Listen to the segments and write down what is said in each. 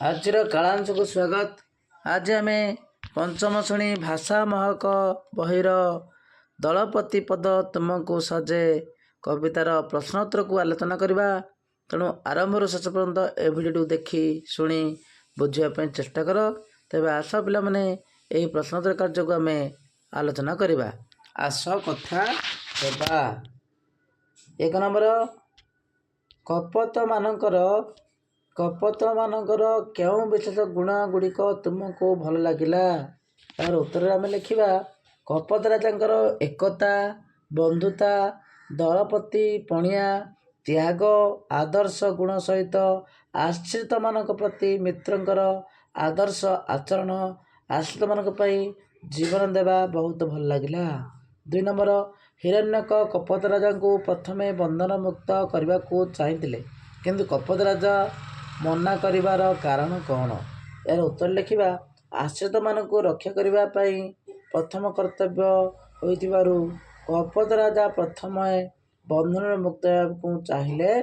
ଆଜିର କାଳାଂଶକୁ ସ୍ୱାଗତ। ଆଜି ଆମେ ପଞ୍ଚମ ଶ୍ରେଣୀ ଭାଷା ମହକ ବହିର ଦଳପତି ପଦ ତୁମକୁ ସଜେ କବିତାର ପ୍ରଶ୍ନୋତ୍ତରକୁ ଆଲୋଚନା କରିବା। ତେଣୁ ଆରମ୍ଭରୁ ଶେଷ ପର୍ଯ୍ୟନ୍ତ ଏ ଭିଡ଼ିଓଟିକୁ ଦେଖି ଶୁଣି ବୁଝିବା ପାଇଁ ଚେଷ୍ଟା କର। ତେବେ ଆସ ପିଲାମାନେ ଏହି ପ୍ରଶ୍ନୋତ୍ତର କାର୍ଯ୍ୟକୁ ଆମେ ଆଲୋଚନା କରିବା। ଆସ କଥା ହେବା। 1 ନମ୍ବର, କପୋତମାନଙ୍କର କେଉଁ ବିଶେଷ ଗୁଣ ଗୁଡ଼ିକ ତୁମକୁ ଭଲ ଲାଗିଲା? ତାର ଉତ୍ତରରେ ଆମେ ଲେଖିବା କପୋତ ରାଜାଙ୍କର ଏକତା, ବନ୍ଧୁତା, ଦଳପତି ପଣିଆ, ତ୍ୟାଗ, ଆଦର୍ଶ ଗୁଣ ସହିତ ଆଶ୍ରିତମାନଙ୍କ ପ୍ରତି ମିତ୍ରଙ୍କର ଆଦର୍ଶ ଆଚରଣ, ଆଶ୍ରିତମାନଙ୍କ ପାଇଁ ଜୀବନ ଦେବା ବହୁତ ଭଲ ଲାଗିଲା। 2 ନମ୍ବର, ହିରଣ୍ୟକ କପୋତ ରାଜାଙ୍କୁ ପ୍ରଥମେ ବନ୍ଧନମୁକ୍ତ କରିବାକୁ ଚାହିଁଥିଲେ, କିନ୍ତୁ କପୋତ ରାଜା ମନା କରିବାର କାରଣ କ'ଣ? ଏହାର ଉତ୍ତର ଲେଖିବା ଆଶ୍ରିତମାନଙ୍କୁ ରକ୍ଷା କରିବା ପାଇଁ ପ୍ରଥମ କର୍ତ୍ତବ୍ୟ ହୋଇଥିବାରୁ କପୋତ ରାଜା ପ୍ରଥମେ ବନ୍ଧନରୁ ମୁକ୍ତ ହେବାକୁ ଚାହିଁଲେ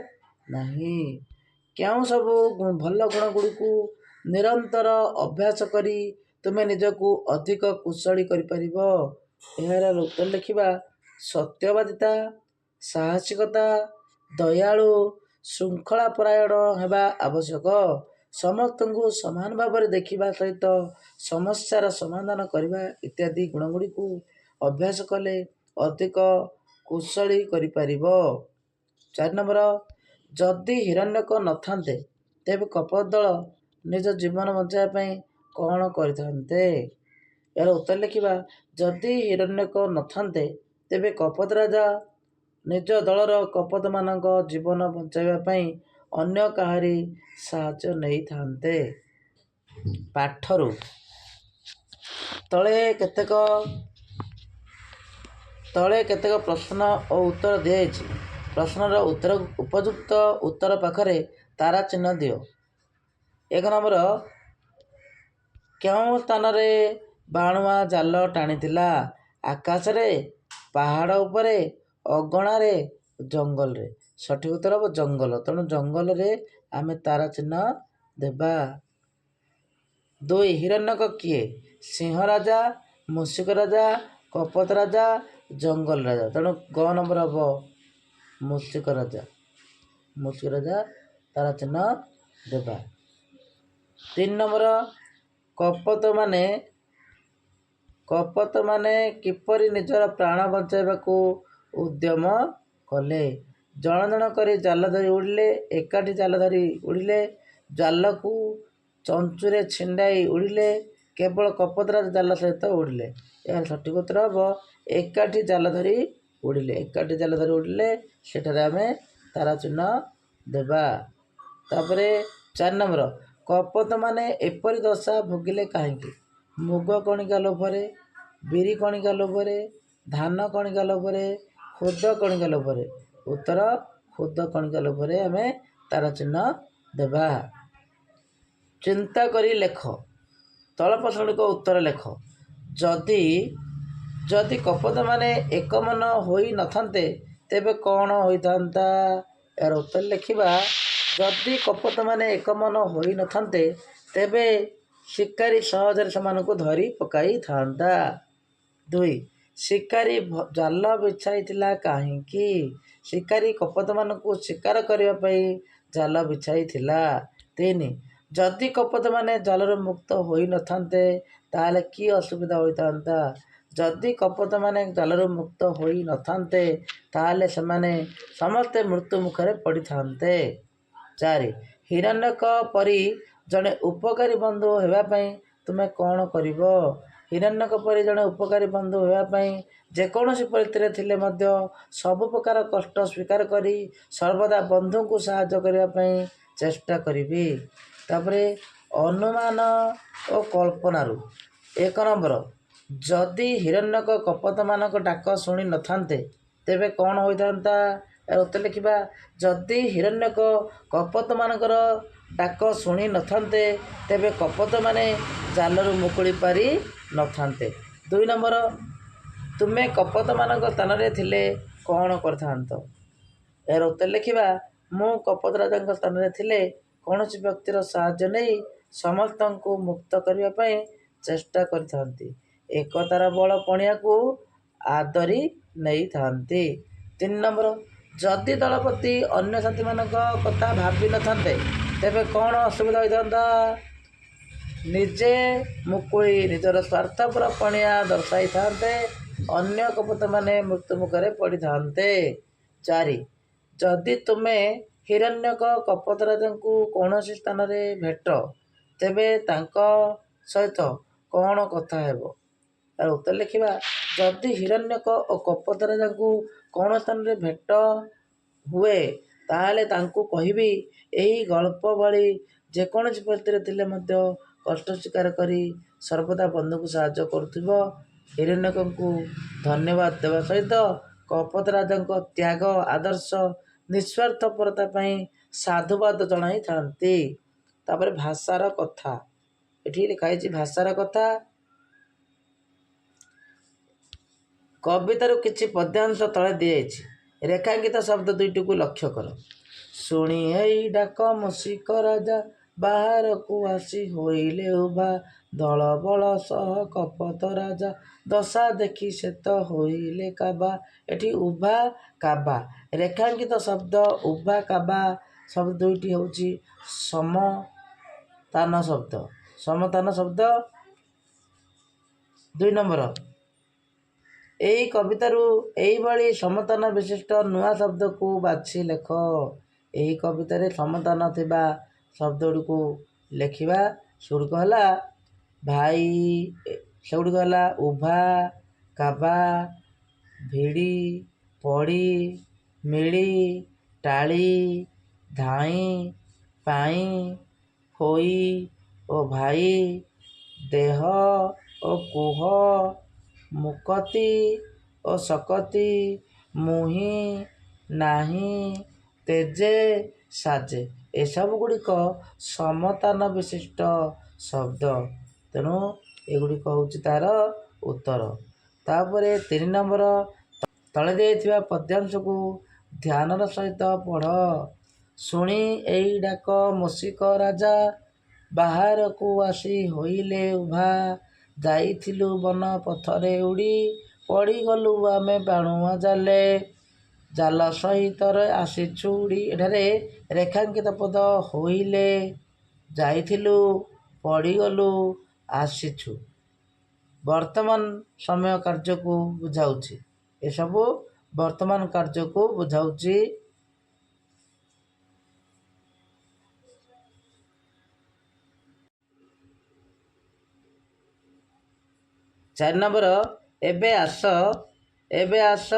ନାହିଁ। କେଉଁ ସବୁ ଭଲ ଗୁଣ ଗୁଡ଼ିକୁ ନିରନ୍ତର ଅଭ୍ୟାସ କରି ତୁମେ ନିଜକୁ ଅଧିକ କୁଶଳୀ କରିପାରିବ? ଏହାର ଉତ୍ତର ଲେଖିବା ସତ୍ୟବାଦିତା, ସାହସିକତା, ଦୟାଳୁ, ଶୃଙ୍ଖଳାପରାୟଣ ହେବା ଆବଶ୍ୟକ। ସମସ୍ତଙ୍କୁ ସମାନ ଭାବରେ ଦେଖିବା ସହିତ ସମସ୍ୟାର ସମାଧାନ କରିବା ଇତ୍ୟାଦି ଗୁଣଗୁଡ଼ିକୁ ଅଭ୍ୟାସ କଲେ ଅଧିକ କୁଶଳୀ କରିପାରିବ। 4 ନମ୍ବର, ଯଦି ହିରଣ୍ୟକ ନଥାନ୍ତେ ତେବେ କପୋତ ଦଳ ନିଜ ଜୀବନ ବଞ୍ଚାଇବା ପାଇଁ କ'ଣ କରିଥାନ୍ତେ? ଏହାର ଉତ୍ତର ଲେଖିବା ଯଦି ହିରଣ୍ୟକ ନଥାନ୍ତେ ତେବେ କପୋତ ରାଜା ନିଜ ଦଳର କପୋତମାନଙ୍କ ଜୀବନ ବଞ୍ଚାଇବା ପାଇଁ ଅନ୍ୟ କାହାରି ସାହାଯ୍ୟ ନେଇଥାନ୍ତେ। ପାଠରୁ ତଳେ କେତେକ ପ୍ରଶ୍ନ ଓ ଉତ୍ତର ଦିଆଯାଇଛି। ପ୍ରଶ୍ନର ଉପଯୁକ୍ତ ଉତ୍ତର ପାଖରେ ତାରା ଚିହ୍ନ ଦିଅ। 1 ନମ୍ବର, କେଉଁ ସ୍ଥାନରେ ବାଣୁଆ ଜାଲ ଟାଣିଥିଲା? ଆକାଶରେ, ପାହାଡ଼ ଉପରେ, ଅଗଣାରେ, ଜଙ୍ଗଲରେ? ସଠିକ୍ ଉତ୍ତର ହେବ ଜଙ୍ଗଲ। ତେଣୁ ଜଙ୍ଗଲରେ ଆମେ ତାରା ଚିହ୍ନ ଦେବା। 2, ହିରଣ୍ୟକ କିଏ? ସିଂହ ରାଜା, ମୂଷିକ ରାଜା, କପୋତ ରାଜା, ଜଙ୍ଗଲ ରାଜା? ତେଣୁ ଗ ନମ୍ବର ହେବ ମୂଷିକ ରାଜା। ତାରା ଚିହ୍ନ ଦେବା। 3 ନମ୍ବର, କପୋତମାନେ କିପରି ନିଜର ପ୍ରାଣ ବଞ୍ଚାଇବାକୁ ଉଦ୍ୟମ କଲେ? ଜଣ ଜଣ କରି ଜାଲ ଧରି ଉଡ଼ିଲେ, ଏକାଠି ଜାଲ ଧରି ଉଡ଼ିଲେ, ଜାଲକୁ ଚଞ୍ଚୁରେ ଛିଣ୍ଡାଇ ଉଡ଼ିଲେ, କେବଳ କପୋତ ରାଜା ଜାଲ ସହିତ ଉଡ଼ିଲେ? ଏହାର ସଠିକ୍ ଉତ୍ତର ହେବ ଏକାଠି ଜାଲ ଧରି ଉଡ଼ିଲେ। ସେଠାରେ ଆମେ ତାରା ଚିହ୍ନ ଦେବା। ତାପରେ 4 ନମ୍ବର, କପୋତମାନେ ଏପରି ଦଶା ଭୋଗିଲେ କାହିଁକି? ମୁଗ କଣିକା ଲୋଭରେ, ବିରି କଣିକା ଲୋଭରେ, ଧାନ କଣିକା ଲୋଭରେ, ଖୁଦ କଣିକା ଲୋଭରେ? ଉତ୍ତର ଖୁଦ କଣିକା ଲୋଭରେ ଆମେ ତାରା ଚିହ୍ନ ଦେବା। ଚିନ୍ତା କରି ଲେଖ। ତଳ ପ୍ରଶ୍ନଗୁଡ଼ିକ ଉତ୍ତର ଲେଖ। ଯଦି କପୋତମାନେ ଏକମନ ହୋଇ ନଥାନ୍ତେ ତେବେ କ'ଣ ହୋଇଥାନ୍ତା? ଏହାର ଉତ୍ତର ଲେଖିବା ଯଦି କପୋତମାନେ ଏକମନ ହୋଇ ନଥାନ୍ତେ ତେବେ ଶିକାରୀ ସହଜରେ ସେମାନଙ୍କୁ ଧରି ପକାଇଥାନ୍ତା। 2, ଶିକାରୀ ଜାଲ ବିଛାଇଥିଲା କାହିଁକି? ଶିକାରୀ କପୋତମାନଙ୍କୁ ଶିକାର କରିବା ପାଇଁ ଜାଲ ବିଛାଇଥିଲା। 3, ଯଦି କପୋତମାନେ ଜାଲରୁ ମୁକ୍ତ ହୋଇ ନଥାନ୍ତେ ତାହେଲେ କି ଅସୁବିଧା ହୋଇଥାନ୍ତା? ଯଦି କପୋତମାନେ ଜାଲରୁ ମୁକ୍ତ ହୋଇ ନଥାନ୍ତେ ତାହେଲେ ସେମାନେ ସମସ୍ତେ ମୃତ୍ୟୁ ମୁଖରେ ପଡ଼ିଥାନ୍ତେ। 4, ହିରଣ୍ୟକ ପରି ଜଣେ ଉପକାରୀ ବନ୍ଧୁ ହେବା ପାଇଁ ତୁମେ କ'ଣ କରିବ? ହିରଣ୍ୟକ ପରି ଜଣେ ଉପକାରୀ ବନ୍ଧୁ ହେବା ପାଇଁ ଯେକୌଣସି ପରିସ୍ଥିତିରେ ଥିଲେ ମଧ୍ୟ ସବୁ ପ୍ରକାର କଷ୍ଟ ସ୍ୱୀକାର କରି ସର୍ବଦା ବନ୍ଧୁଙ୍କୁ ସାହାଯ୍ୟ କରିବା ପାଇଁ ଚେଷ୍ଟା କରିବି। ତାପରେ ଅନୁମାନ ଓ କଳ୍ପନାରୁ 1 ନମ୍ବର, ଯଦି ହିରଣ୍ୟକ କପୋତମାନଙ୍କ ଡାକ ଶୁଣି ନଥାନ୍ତେ ତେବେ କ'ଣ ହୋଇଥାନ୍ତା? ଉତ୍ତର ଲେଖିବା ଯଦି ହିରଣ୍ୟକ କପୋତମାନଙ୍କର ଡାକ ଶୁଣି ନଥାନ୍ତେ ତେବେ କପୋତମାନେ ଜାଲରୁ ମୁକୁଳି ପାରି ନଥାନ୍ତେ। 2 ନମ୍ବର, ତୁମେ କପୋତମାନଙ୍କ ସ୍ଥାନରେ ଥିଲେ କ'ଣ କରିଥାନ୍ତ? ଏହାର ଉତ୍ତର ଲେଖିବା ମୁଁ କପୋତ ରାଜାଙ୍କ ସ୍ଥାନରେ ଥିଲେ କୌଣସି ବ୍ୟକ୍ତିର ସାହାଯ୍ୟ ନେଇ ସମସ୍ତଙ୍କୁ ମୁକ୍ତ କରିବା ପାଇଁ ଚେଷ୍ଟା କରିଥାନ୍ତି। ଏକତାର ବଳ ପଣିଆକୁ ଆଦରି ନେଇଥାନ୍ତି। 3 ନମ୍ବର, ଯଦି ଦଳପତି ଅନ୍ୟ ସାଥୀମାନଙ୍କ କଥା ଭାବିନଥାନ୍ତେ ତେବେ କ'ଣ ଅସୁବିଧା ହୋଇଥାନ୍ତା? ନିଜେ ମୁକୁଳି ନିଜର ସ୍ୱାର୍ଥପର ପଣିଆ ଦର୍ଶାଇଥାନ୍ତେ। ଅନ୍ୟ କପଟମାନେ ମୃତ୍ୟୁମୁଖରେ ପଡ଼ିଥାନ୍ତେ। 4, ଯଦି ତୁମେ ହିରଣ୍ୟକ କପଟରାଜାଙ୍କୁ କୌଣସି ସ୍ଥାନରେ ଭେଟ ତେବେ ତାଙ୍କ ସହିତ କ'ଣ କଥା ହେବ? ତାର ଉତ୍ତର ଲେଖିବା। ଯଦି ହିରଣ୍ୟକ ଓ କପଟରାଜାଙ୍କୁ କୌଣସି ସ୍ଥାନରେ ଭେଟ ହୁଏ ତାହେଲେ ତାଙ୍କୁ କହିବି, ଏହି ଗଳ୍ପ ଭଳି ଯେକୌଣସି ପରିସ୍ଥିତିରେ ଥିଲେ ମଧ୍ୟ କଷ୍ଟ ସ୍ୱୀକାର କରି ସର୍ବଦା ବନ୍ଧୁଙ୍କୁ ସାହାଯ୍ୟ କରୁଥିବ। ହିରଣ୍ୟକଙ୍କୁ ଧନ୍ୟବାଦ ଦେବା ସହିତ କପଟରାଜାଙ୍କ ତ୍ୟାଗ, ଆଦର୍ଶ, ନିଃସ୍ୱାର୍ଥପରତା ପାଇଁ ସାଧୁବାଦ ଜଣାଇଥାନ୍ତି। ତାପରେ ଭାଷାର କଥା, ଏଠି ଲେଖା ହେଇଛି ଭାଷାର କଥା। କବିତାରୁ କିଛି ପଦ୍ୟାଂଶ ତଳେ ଦିଆଯାଇଛି। ରେଖାଙ୍କିତ ଶବ୍ଦ ଦୁଇଟିକୁ ଲକ୍ଷ୍ୟ କର। ଶୁଣି ଏଇ ଡାକ ମୂଷିକ ରାଜା, ବାହାରକୁ ଆସି ହୋଇଲେ ଉଭା, ଦଳବଳ ସହ କପଟ ରାଜା, ଦଶା ଦେଖି ଶେତ ହୋଇଲେ କାବା। ଏଠି ଉଭା କାବା, ରେଖାଙ୍କିତ ଶବ୍ଦ ଉଭା କାବା ଶବ୍ଦ ଦୁଇଟି ହେଉଛି ସମତାନ ଶବ୍ଦ। ସମତାନ ଶବ୍ଦ। 2 ନମ୍ବର, ଏହି କବିତାରୁ ଏହିଭଳି ସମତାନ ବିଶିଷ୍ଟ ନୂଆ ଶବ୍ଦକୁ ବାଛି ଲେଖ। ଏହି କବିତାରେ ସମତାନ ଥିବା ଶବ୍ଦଗୁଡ଼ିକୁ ଲେଖିବା। ସେଗୁଡ଼ିକ ହେଲା ଭାଇ, ସେଗୁଡ଼ିକ ହେଲା ଉଭା, କାବା, ଭିଡ଼ି, ପଡ଼ି, ମିଳି, ଟାଳି, ଧାଇଁ, ପାଇଁ, ହୋଇ ଓ ଭାଇ, ଦେହ ଓ କୁହ, ମୁକତି ଓ ସକତି, ମୁହିଁ, ନାହିଁ, ତେଜେ, ସାଜେ। ଏସବୁ ଗୁଡ଼ିକ ସମତାନ ବିଶିଷ୍ଟ ଶବ୍ଦ। ତେଣୁ ଏଗୁଡ଼ିକ ହେଉଛି ତା'ର ଉତ୍ତର। ତାପରେ 3 ନମ୍ବର, ତଳେ ଦିଆଯାଇଥିବା ପଦ୍ୟାଂଶକୁ ଧ୍ୟାନର ସହିତ ପଢ଼। ଶୁଣି ଏଇ ଡାକ ମୂଷିକ ରାଜା, ବାହାରକୁ ଆସି ହୋଇଲେ ଉଭା, ଯାଇଥିଲୁ ବନ ପଥରେ ଉଡ଼ି, ପଡ଼ିଗଲୁ ଆମେ ବାଣୁଆ ଜାଲେ, ଜାଲ ସହିତରେ ଆସିଛୁ ଉଡ଼ି। ଏଠାରେ ରେଖାଙ୍କିତ ପଦ ହୋଇଲେ, ଯାଇଥିଲୁ, ପଡ଼ିଗଲୁ, ଆସିଛୁ ବର୍ତ୍ତମାନ ସମୟ କାର୍ଯ୍ୟକୁ ବୁଝାଉଛି। ଏସବୁ ବର୍ତ୍ତମାନ କାର୍ଯ୍ୟକୁ ବୁଝାଉଛି। 4 ନମ୍ବର, ଏବେ ଆସ। ଏବେ ଆସ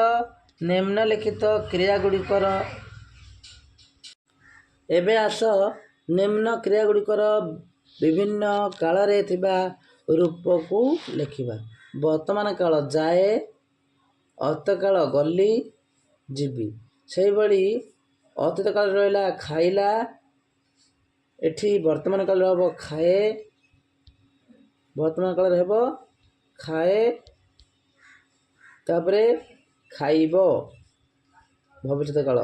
ନିମ୍ନଲିଖିତ କ୍ରିୟାଗୁଡ଼ିକର ବିଭିନ୍ନ କାଳରେ ଥିବା ରୂପକୁ ଲେଖିବା। ବର୍ତ୍ତମାନ କାଳ ଯାଏ, ଅତୀତକାଳ ଗଲି, ଯିବି। ସେହିଭଳି ଅତୀତ କାଳରେ ରହିଲା ଖାଇଲା, ଏଠି ବର୍ତ୍ତମାନ କାଳରେ ହେବ ଖାଏ, ବର୍ତ୍ତମାନ କାଳରେ ହେବ ଖାଏ, ତାପରେ ଖାଇବ ଭବିଷ୍ୟତ କାଳ।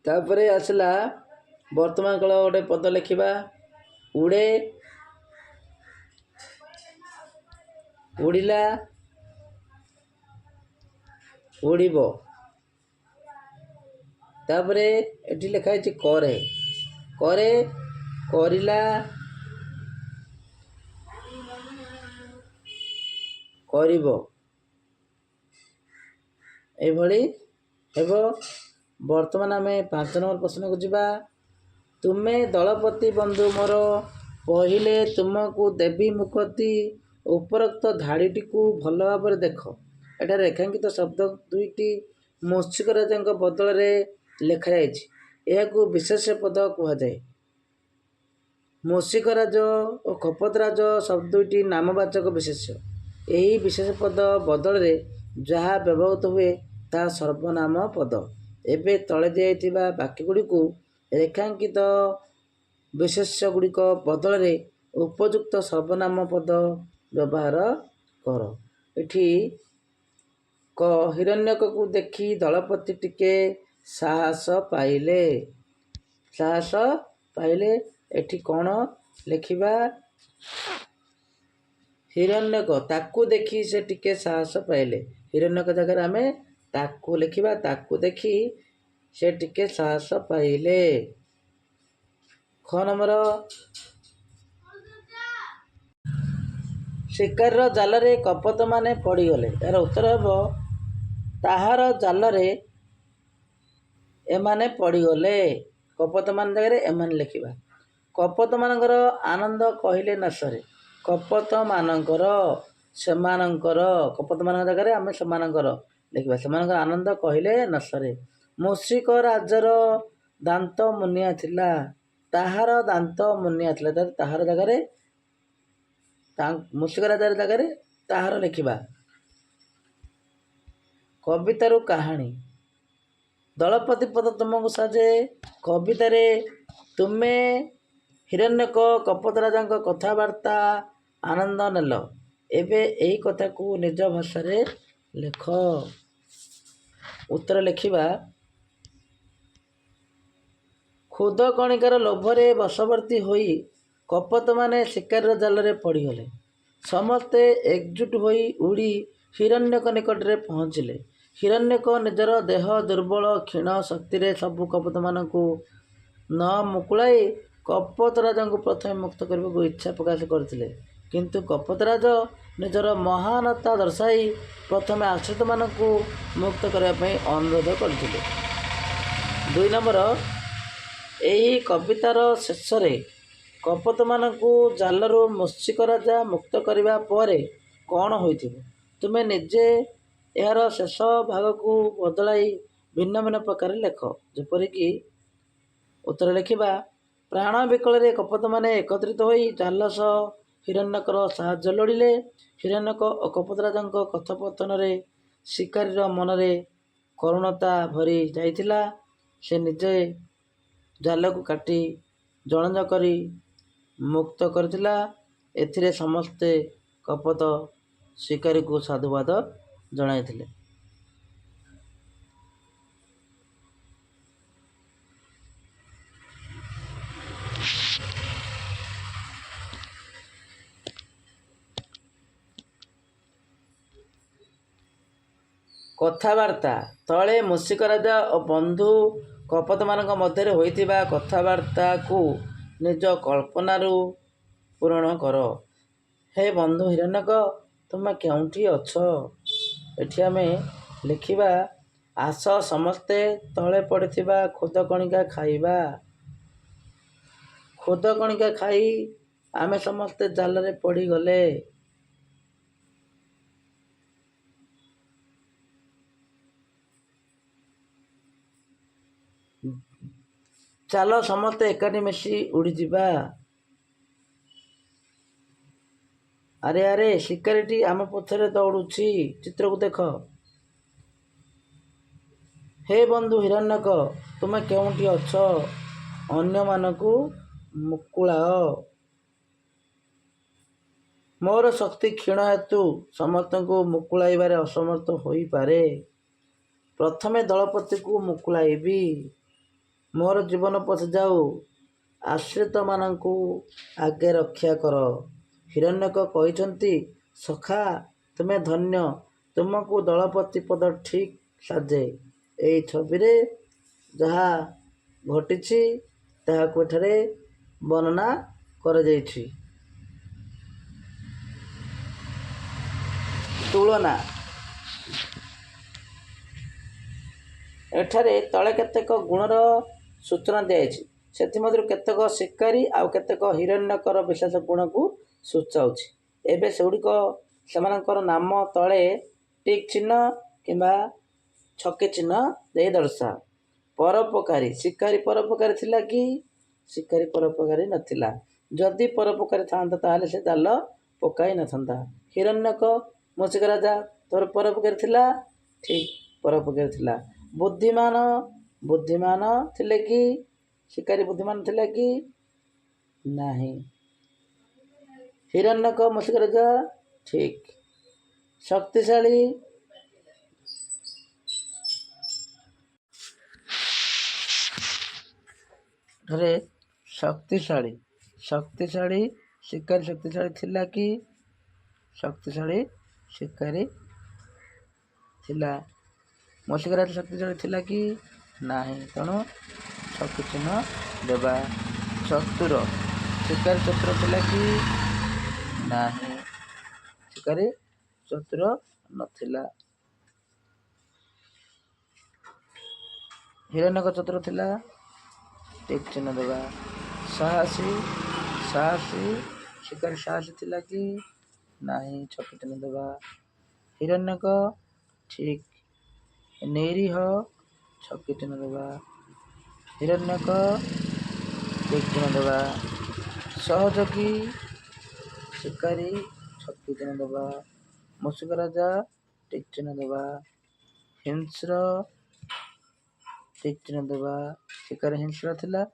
ତାପରେ ଆସିଲା ବର୍ତ୍ତମାନ କାଳ ଗୋଟେ ପଦ ଲେଖିବା। ଉଡ଼େ, ଉଡ଼ିଲା, ଉଡ଼ିବ। ତାପରେ ଏଠି ଲେଖା ହେଇଛି କରେ। କରେ, କରିଲା, କରିବ। ଏଭଳି ହେବ। ବର୍ତ୍ତମାନ ଆମେ 5 ନମ୍ବର ପ୍ରଶ୍ନକୁ ଯିବା। ତୁମେ ଦଳପତି ବନ୍ଧୁ ମୋର, ପହିଲେ ତୁମକୁ ଦେବି ମୁକତି। ଉପରୋକ୍ତ ଧାଡ଼ିଟିକୁ ଭଲ ଭାବରେ ଦେଖ। ଏଠାରେ ରେଖାଙ୍କିତ ଶବ୍ଦ ଦୁଇଟି ମୂଷିକ ରାଜାଙ୍କ ବଦଳରେ ଲେଖାଯାଇଛି। ଏହାକୁ ବିଶେଷ୍ୟ ପଦ କୁହାଯାଏ। ମୂଷିକ ରାଜ ଓ କପଟରାଜ ଶବ୍ଦ ଦୁଇଟି ନାମବାଚକ ବିଶେଷ୍ୟ। ଏହି ବିଶେଷ ପଦ ବଦଳରେ ଯାହା ବ୍ୟବହୃତ ହୁଏ ତାହା ସର୍ବନାମ ପଦ। ଏବେ ତଳେ ଦିଆଯାଇଥିବା ବାକ୍ୟଗୁଡ଼ିକୁ ରେଖାଙ୍କିତ ବିଶେଷ୍ୟଗୁଡ଼ିକ ବଦଳରେ ଉପଯୁକ୍ତ ସର୍ବନାମ ପଦ ବ୍ୟବହାର କର। ଏଠି ହିରଣ୍ୟକକୁ ଦେଖି ଦଳପତି ଟିକେ ସାହସ ପାଇଲେ। ସାହସ ପାଇଲେ। ଏଠି କ'ଣ ଲେଖିବା? ହିରଣ୍ୟକ, ତାକୁ ଦେଖି ସେ ଟିକେ ସାହସ ପାଇଲେ। ହିରଣ୍ୟକ ଜାଗାରେ ଆମେ ତାକୁ ଲେଖିବା, ତାକୁ ଦେଖି ସେ ଟିକେ ସାହସ ପାଇଲେ। ଖ ନମ୍ବର, ଶିକାରୀର ଜାଲରେ କପୋତମାନେ ପଡ଼ିଗଲେ। ଏହାର ଉତ୍ତର ହେବ ତାହାର ଜାଲରେ ଏମାନେ ପଡ଼ିଗଲେ। କପୋତମାନ ଜାଗାରେ ଏମାନେ ଲେଖିବା। କପୋତମାନଙ୍କର ଆନନ୍ଦ କହିଲେ ନ ସରେ। କପୋତମାନଙ୍କର, ସେମାନଙ୍କର, କପୋତମାନଙ୍କ ଜାଗାରେ ଆମେ ସେମାନଙ୍କର ଲେଖିବା। ସେମାନଙ୍କର ଆନନ୍ଦ କହିଲେ ନ ସରେ। ମୂଷିକ ରାଜର ଦାନ୍ତ ମୁନିଆ ଥିଲା। ତାହାର ଦାନ୍ତ ମୁନିଆ ଥିଲା। ତାହାର ଜାଗାରେ ମୂଷିକ ରାଜାର ଜାଗାରେ ତାହାର ଲେଖିବା। କବିତାରୁ କାହାଣୀ। ଦଳପତି ପଦ ତୁମକୁ ସାଜେ। କବିତାରେ ତୁମେ ହିରଣ୍ୟକ କପୋତ ରାଜାଙ୍କ କଥାବାର୍ତ୍ତା ଆନନ୍ଦ ନେଲ। ଏବେ ଏହି କଥାକୁ ନିଜ ଭାଷାରେ ଲେଖ। ଉତ୍ତର ଲେଖିବା। ଖୁଦ କଣିକାର ଲୋଭରେ ବଶବର୍ତ୍ତୀ ହୋଇ କପୋତମାନେ ଶିକାରୀର ଜାଲରେ ପଡ଼ିଗଲେ। ସମସ୍ତେ ଏକଜୁଟ ହୋଇ ଉଡ଼ି ହିରଣ୍ୟକ ନିକଟରେ ପହଞ୍ଚିଲେ। ହିରଣ୍ୟକ ନିଜର ଦେହ ଦୁର୍ବଳ କ୍ଷୀଣ ଶକ୍ତିରେ ସବୁ କପୋତମାନଙ୍କୁ ନ ମୁକୁଳାଇ କପୋତରାଜଙ୍କୁ ପ୍ରଥମେ ମୁକ୍ତ କରିବାକୁ ଇଚ୍ଛା ପ୍ରକାଶ କରିଥିଲେ। କିନ୍ତୁ କପୋତରାଜ ନିଜର ମହାନତା ଦର୍ଶାଇ ପ୍ରଥମେ ଆଶ୍ରିତମାନଙ୍କୁ ମୁକ୍ତ କରିବା ପାଇଁ ଅନୁରୋଧ କରିଥିଲେ। 2 ନମ୍ବର, ଏହି କବିତାର ଶେଷରେ କପୋତମାନଙ୍କୁ ଜାଲରୁ ମୂଷିକ ରାଜା ମୁକ୍ତ କରିବା ପରେ କ'ଣ ହୋଇଥିବ? ତୁମେ ନିଜେ ଏହାର ଶେଷ ଭାଗକୁ ବଦଳାଇ ଭିନ୍ନ ଭିନ୍ନ ପ୍ରକାରରେ ଲେଖ। ଯେପରିକି ଉତ୍ତର ଲେଖିବା। ପ୍ରାଣ ବିକଳରେ କପୋତମାନେ ଏକତ୍ରିତ ହୋଇ ଜାଲ ସହ ହିରଣ୍ୟକର ସାହାଯ୍ୟ ଲୋଡ଼ିଲେ। ହିରଣ୍ୟକ ଓ କପୋତରାଜଙ୍କ କଥୋପକଥନରେ ଶିକାରୀର ମନରେ କରୁଣତା ଭରି ଯାଇଥିଲା। ସେ ନିଜେ ଜାଲକୁ କାଟି ଜଣଜ କରି ମୁକ୍ତ କରିଥିଲା। ଏଥିରେ ସମସ୍ତେ କପୋତ ଶିକାରୀକୁ ସାଧୁବାଦ ଜଣାଇଥିଲେ। କଥାବାର୍ତ୍ତା। ତଳେ ମୂଷିକ ରାଜା ଓ ବନ୍ଧୁ କପୋତମାନଙ୍କ ମଧ୍ୟରେ ହୋଇଥିବା କଥାବାର୍ତ୍ତାକୁ ନିଜ କଳ୍ପନାରୁ ପୂରଣ କର। ହେ ବନ୍ଧୁ ହିରଣ୍ୟକ, ତୁମେ କେଉଁଠି ଅଛ? ଏଠି ଆମେ ଲେଖିବା। ଆସ ସମସ୍ତେ ତଳେ ପଡ଼ିଥିବା ଖୁଦକଣିକା ଖାଇବା। ଖୁଦକଣିକା ଖାଇ ଆମେ ସମସ୍ତେ ଜାଲରେ ପଡ଼ିଗଲେ। ଚାଲ ସମସ୍ତେ ଏକାଠି ମିଶି ଉଡ଼ିଯିବା। ଆରେ ଆରେ, ଶିକାରୀଟି ଆମ ପଛରେ ଦୌଡ଼ୁଛି। ଚିତ୍ରକୁ ଦେଖ। ହେ ବନ୍ଧୁ ହିରଣ୍ୟକ, ତୁମେ କେଉଁଠି ଅଛ? ଅନ୍ୟମାନଙ୍କୁ ମୁକୁଳାଅ। ମୋର ଶକ୍ତି କ୍ଷୀଣ ହେତୁ ସମସ୍ତଙ୍କୁ ମୁକୁଳାଇବାରେ ଅସମର୍ଥ ହୋଇପାରେ। ପ୍ରଥମେ ଦଳପତିକୁ ମୁକୁଳାଇବି। ମୋର ଜୀବନ ପଛେ ଯାଉ। ଆଶ୍ରିତମାନଙ୍କୁ ଆଗେ ରକ୍ଷା କର। ହିରଣ୍ୟକ କହିଛନ୍ତି, ସଖା, ତୁମେ ଧନ୍ୟ। ତୁମକୁ ଦଳପତି ପଦ ଠିକ୍ ସାଜେ। ଏହି ଛବିରେ ଯାହା ଘଟିଛି ତାହାକୁ ଏଠାରେ ବର୍ଣ୍ଣନା କରାଯାଇଛି। ତୁଳନା। ଏଠାରେ ତଳେ କେତେକ ଗୁଣର ସୂଚନା ଦିଆଯାଇଛି। ସେଥିମଧ୍ୟରୁ କେତେକ ଶିକାରୀ ଆଉ କେତେକ ହିରଣ୍ୟକର ବିଶେଷ ଗୁଣକୁ ସୂଚାଉଛି। ଏବେ ସେମାନଙ୍କର ନାମ ତଳେ ଟିକ୍ ଚିହ୍ନ କିମ୍ବା ଛକି ଚିହ୍ନ ଦେଇ ଦର୍ଶାଅ। ପରୋପକାରୀ। ଶିକାରୀ ପରୋପକାରୀ ଥିଲା କି? ଶିକାରୀ ପରୋପକାରୀ ନଥିଲା। ଯଦି ପରୋପକାରୀ ଥାନ୍ତା ତାହେଲେ ସେ ଜାଲ ପକାଇ ନଥାନ୍ତା। ହିରଣ୍ୟକ, ମୂଷିକ ରାଜା, ତୋର ପରୋପକାରୀ ଥିଲା? ଠିକ୍, ପରୋପକାରୀ ଥିଲା। ବୁଦ୍ଧିମାନ। ବୁଦ୍ଧିମାନ ଥିଲେ କି? ଶିକାରୀ ବୁଦ୍ଧିମାନ ଥିଲା କି? ନାହିଁ। ହିରଣ୍ୟକ, ମୂଷିକ ରାଜା? ଠିକ୍। ଶକ୍ତିଶାଳୀ। ଏଠାରେ ଶକ୍ତିଶାଳୀ ଶକ୍ତିଶାଳୀ ଶିକାରୀ ଶକ୍ତିଶାଳୀ ଥିଲା କି? ଶକ୍ତିଶାଳୀ ଶିକାରୀ ଥିଲା। ମୂଷିକରାଜ ଶକ୍ତିଶାଳୀ ଥିଲା କି? ନାହିଁ। ତେଣୁ ଛକି ଚିହ୍ନ ଦେବା। ଚତୁର ଶିକାରୀ ଚତୁର ଥିଲା କି? ନାହିଁ। ଶିକାରୀ ଚତୁର ନଥିଲା। ହିରଣ୍ୟକ ଚତୁର ଥିଲା। ଟିକ୍ ଚିହ୍ନ ଦେବା। ସାହସୀ ଶିକାରୀ ସାହସୀ ଥିଲା କି? ନାହିଁ। ଛକି ଚିହ୍ନ ଦେବା। ହିରଣ୍ୟକ ଠିକ୍। ନିରୀହ ଛକି ଚିହ୍ନ ଦେବା। ହିରଣ୍ୟକ ଟିକ୍ ଚିହ୍ନ ଦେବା। ସହଯୋଗୀ ଶିକାରୀ ଛକି ଚିହ୍ନ ଦେବା। ମୂଷିକ ରାଜା ଟିକ୍ ଚିହ୍ନ ଦେବା। ହିଂସ୍ର ଟିକ୍ ଚିହ୍ନ ଦେବା। ଶିକାରୀ ହିଂସ୍ର ଥିଲା।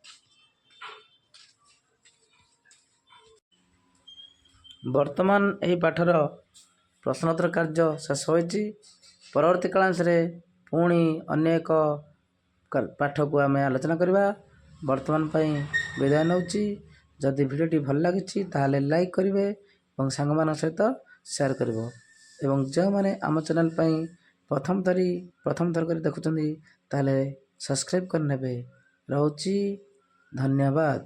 ବର୍ତ୍ତମାନ ଏହି ପାଠର ପ୍ରଶ୍ନୋତ୍ତର କାର୍ଯ୍ୟ ଶେଷ ହୋଇଛି। ପରବର୍ତ୍ତୀ କ୍ଲାସରେ ପୁଣି ଅନ୍ୟ ଏକ ପାଠକୁ ଆମେ ଆଲୋଚନା କରିବା। ବର୍ତ୍ତମାନ ପାଇଁ ବିଦାୟ ନେଉଛି। ଯଦି ଭିଡ଼ିଓଟି ଭଲ ଲାଗିଛି ତାହେଲେ ଲାଇକ୍ କରିବେ ଏବଂ ସାଙ୍ଗମାନଙ୍କ ସହିତ ସେୟାର କରିବ ଏବଂ ଯେଉଁମାନେ ଆମ ଚ୍ୟାନେଲ ପାଇଁ ପ୍ରଥମ ଥର କରି ଦେଖୁଛନ୍ତି ତାହେଲେ ସବସ୍କ୍ରାଇବ୍ କରିନେବେ। ରହୁଛି। ଧନ୍ୟବାଦ।